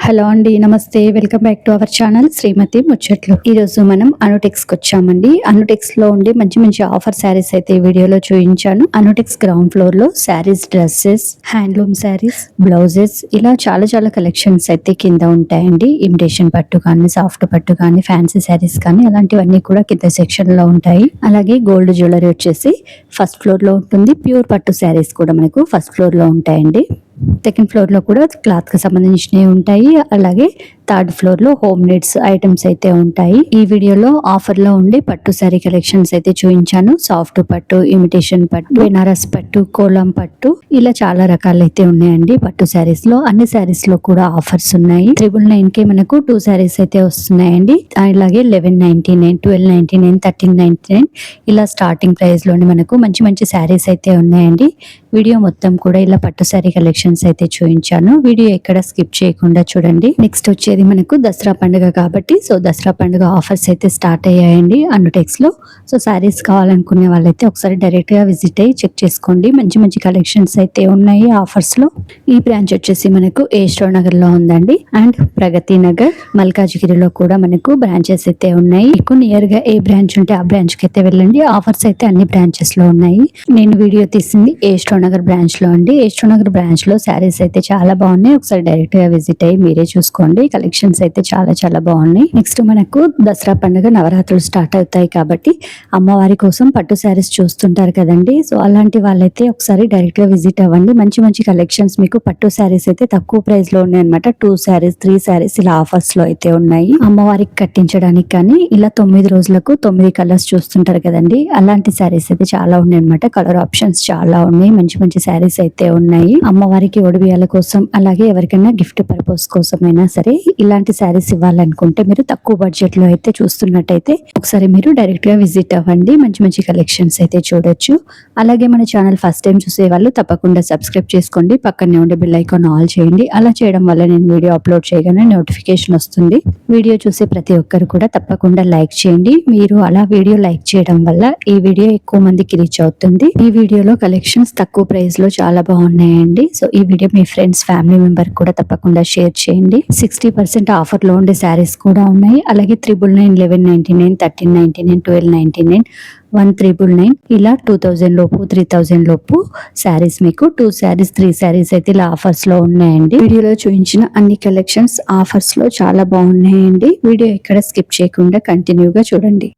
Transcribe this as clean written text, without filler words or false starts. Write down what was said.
Hello అండి, నమస్తే. Welcome back to our channel Srimathi Muchatlu. ఈ రోజు మనం అనుటెక్స్ కి వచ్చామండి. అనుటెక్స్ లో ఉండే మంచి మంచి ఆఫర్ శారీస్ అయితే ఈ వీడియోలో చూపించాను. అనుటెక్స్ గ్రౌండ్ ఫ్లోర్ లో saris, dresses, handloom saris, blouses ఇలా చాలా చాలా కలెక్షన్స్ అయితే కింద ఉంటాయండి. ఇమిటేషన్ పట్టు కానీ, సాఫ్ట్ పట్టు కానీ, ఫ్యాన్సీ శారీస్ కానీ అలాంటివన్నీ కూడా కింద సెక్షన్ లో ఉంటాయి. అలాగే గోల్డ్ జ్యువెలరీ వచ్చేసి ఫస్ట్ ఫ్లోర్ లో ఉంటుంది. ప్యూర్ పట్టు శారీస్ కూడా మనకు ఫస్ట్ ఫ్లోర్ లో ఉంటాయండి. సెకండ్ ఫ్లోర్ లో కూడా క్లాత్ కి సంబంధించినవి ఉంటాయి. అలాగే థర్డ్ ఫ్లోర్ లో హోమ్ నీడ్స్ ఐటమ్స్ అయితే ఉంటాయి. ఈ వీడియోలో ఆఫర్ లో ఉండే పట్టు శారీ కలెక్షన్స్ అయితే చూపించాను. సాఫ్ట్ పట్టు, ఇమిటేషన్ పట్టు, బెనారస్ పట్టు, కోలం పట్టు ఇలా చాలా రకాలు అయితే ఉన్నాయండి. పట్టు శారీస్ లో అన్ని శారీస్ లో కూడా ఆఫర్స్ ఉన్నాయి. 999 కి మనకు 2 శారీస్ అయితే వస్తున్నాయండి. అలాగే 1199, 1299, 1399 ఇలా స్టార్టింగ్ ప్రైస్ లోనే మనకు మంచి మంచి శారీస్ అయితే ఉన్నాయండి. వీడియో మొత్తం కూడా ఇలా పట్టు శారీ కలెక్షన్స్ అయితే చూపించాను. వీడియో ఎక్కడ స్కిప్ చేయకుండా చూడండి. నెక్స్ట్ వచ్చేది మనకు దసరా పండుగ కాబట్టి దసరా పండుగ ఆఫర్స్ అయితే స్టార్ట్ అయ్యాయండి అనుటెక్స్ లో. శారీస్ కావాలనుకునే వాళ్ళైతే ఒకసారి డైరెక్ట్ గా విజిట్ అయ్యి చెక్ చేసుకోండి. మంచి మంచి కలెక్షన్స్ అయితే ఉన్నాయి ఆఫర్స్ లో. ఈ బ్రాంచ్ వచ్చేసి మనకు ఏస్ట్రో నగర్ లో ఉందండి. అండ్ ప్రగతి నగర్, మల్కాజ్గిరిలో కూడా మనకు బ్రాంచెస్ అయితే ఉన్నాయి. మీకు నియర్ గా ఏ బ్రాంచ్ ఉంటే ఆ బ్రాంచ్ కి అయితే వెళ్ళండి. ఆఫర్స్ అయితే అన్ని బ్రాంచెస్ లో ఉన్నాయి. నేను వీడియో తీసింది ఏస్ట్రో నగర్ బ్రాంచ్ లో అండి. ఏస్ట్రో నగర్ బ్రాంచ్ లో శారీస్ అయితే చాలా బాగున్నాయి. ఒకసారి డైరెక్ట్ గా విజిట్ అయ్యి మీరే చూసుకోండి. కలెక్షన్స్ అయితే చాలా చాలా బాగున్నాయి. నెక్స్ట్ మనకు దసరా పండుగ, నవరాత్రులు స్టార్ట్ అవుతాయి కాబట్టి అమ్మవారి కోసం పట్టు శారీస్ చూస్తుంటారు కదండి. అలాంటి వాళ్ళైతే ఒకసారి డైరెక్ట్ గా విజిట్ అవ్వండి. మంచి మంచి కలెక్షన్స్ మీకు పట్టు శారీస్ అయితే తక్కువ ప్రైస్ లో ఉన్నాయి అనమాట. 2 శారీస్, 3 శారీస్ ఇలా ఆఫర్స్ లో అయితే ఉన్నాయి. అమ్మవారికి కట్టించడానికి కానీ ఇలా 9 రోజులకు 9 కలర్స్ చూస్తుంటారు కదండి. అలాంటి శారీస్ అయితే చాలా ఉన్నాయి అనమాట. కలర్ ఆప్షన్స్ చాలా ఉన్నాయి. మంచి మంచి శారీస్ అయితే ఉన్నాయి. అమ్మవారికి ఒడిబియ్యాల కోసం, అలాగే ఎవరికైనా గిఫ్ట్ పర్పస్ కోసమైనా సరే ఇలాంటి శారీస్ ఇవ్వాలనుకుంటే మీరు తక్కువ బడ్జెట్ లో అయితే చూస్తున్నట్టయితే ఒకసారి మీరు డైరెక్ట్ గా విజిట్ అవ్వండి. మంచి మంచి కలెక్షన్స్ అయితే చూడొచ్చు. అలాగే మన ఛానల్ ఫస్ట్ టైం చూసే వాళ్ళు తప్పకుండా సబ్స్క్రైబ్ చేసుకోండి. పక్కనే ఉండే బెల్ ఐకాన్ ఆల్ చేయండి. అలా చేయడం వల్ల నేను వీడియో అప్లోడ్ చేయగానే నోటిఫికేషన్ వస్తుంది. వీడియో చూసే ప్రతి ఒక్కరు కూడా తప్పకుండా లైక్ చేయండి. మీరు అలా వీడియో లైక్ చేయడం వల్ల ఈ వీడియో ఎక్కువ మందికి రీచ్ అవుతుంది. ఈ వీడియోలో కలెక్షన్స్ తక్కువ ప్రైస్ లో చాలా బాగున్నాయండి. ఈ వీడియో మీ ఫ్రెండ్స్, ఫ్యామిలీ మెంబర్ కూడా తప్పకుండా షేర్ చేయండి. 60% ఆఫర్ లో ఉండే శారీస్ కూడా ఉన్నాయి. అలాగే 999, 1199, 1399, 1299, 1399 ఇలా 2000 లోపు, 3000 లోపు శారీస్ మీకు 2 శారీస్, 3 శారీస్ అయితే ఇలా ఆఫర్స్ లో ఉన్నాయండి. వీడియోలో చూపించిన అన్ని కలెక్షన్స్ ఆఫర్స్ లో చాలా బాగున్నాయండి. వీడియో ఎక్కడ స్కిప్ చేయకుండా కంటిన్యూగా చూడండి.